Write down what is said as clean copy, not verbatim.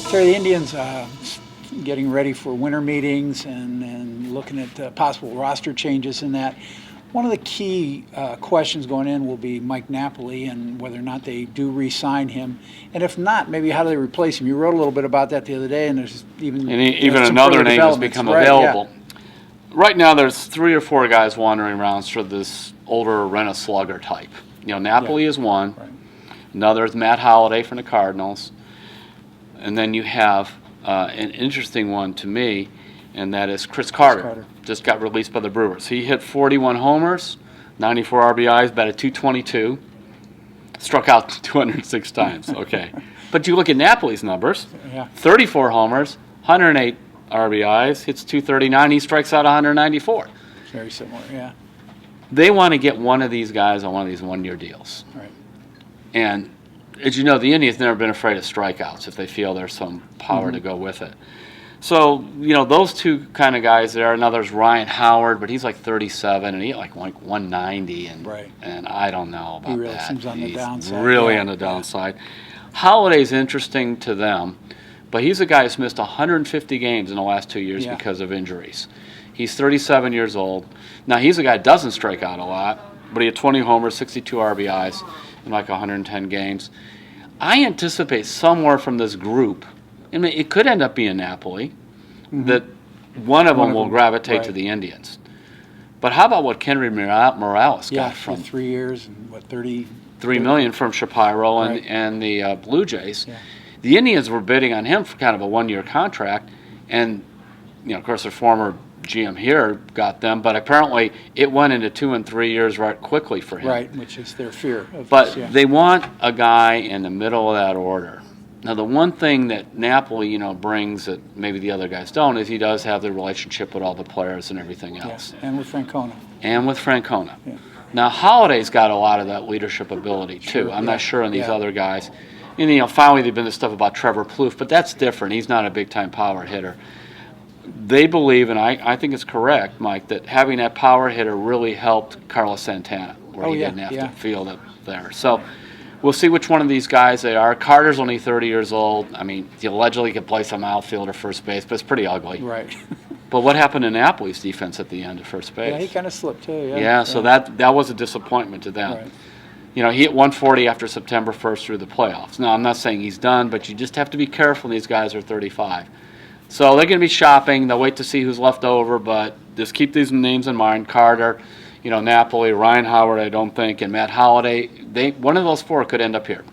Terry, the Indians getting ready for winter meetings and looking at possible roster changes in that. One of the key questions going in will be Mike-Napoli and whether or not they do re-sign him. And if not, maybe how do they replace him? You wrote a little bit about that the other day, and there's even another name has become available. Yeah. Right now there's 3 or 4 guys wandering around sort of this older rent-a-slugger type. Napoli is one. Right. Another is Matt Holliday from the Cardinals. And then you have an interesting one to me, and that is Chris Carter. Just got released by the Brewers. He hit 41 homers, 94 RBIs, batted .222, struck out 206 times. Okay. But you look at Napoli's numbers, 34 homers, 108 RBIs, hits .239, he strikes out 194. Very similar, yeah. They want to get one of these guys on one of these one-year deals. Right. And as you know, the Indians never been afraid of strikeouts if they feel there's some power to go with it. So, those two kind of guys there. And there's Ryan Howard, but he's like 37, and he hit like 190, and I don't know about that. He really seems on the downside. Really on the downside. Holliday's interesting to them, but he's a guy who's missed 150 games in the last 2 years because of injuries. He's 37 years old. Now, he's a guy who doesn't strike out a lot, but he had 20 homers, 62 RBIs in like 110 games. I anticipate somewhere from this group, I mean, it could end up being Napoli, that one of them will gravitate to the Indians. But how about what Kenry Morales got from 3 years and what, $3 million from Shapiro and the Blue Jays? Yeah. The Indians were bidding on him for kind of a one-year contract, and of course, their former GM here got them, but apparently it went into 2 and 3 years right quickly for him. Right, which is their fear. But they want a guy in the middle of that order. Now, the one thing that Napoli, brings that maybe the other guys don't is he does have the relationship with all the players and everything else. Yeah, and with Francona. Yeah. Now, Holliday's got a lot of that leadership ability, too. I'm not sure on these other guys. And, finally, there's been this stuff about Trevor Plouffe, but that's different. He's not a big-time power hitter. They believe, and I think it's correct, Mike, that having that power hitter really helped Carlos Santana, where he didn't have to field it there. So we'll see which one of these guys they are. Carter's only 30 years old. I mean, he allegedly could play some outfield or first base, but it's pretty ugly. Right. But what happened to Napoli's defense at the end of first base? Yeah, he kind of slipped too. Yeah, so that was a disappointment to them. Right. He hit 140 after September 1st through the playoffs. Now, I'm not saying he's done, but you just have to be careful. These guys are 35. So they're going to be shopping. They'll wait to see who's left over, but just keep these names in mind. Carter, Napoli, Ryan Howard, I don't think, and Matt Holliday. One of those 4 could end up here.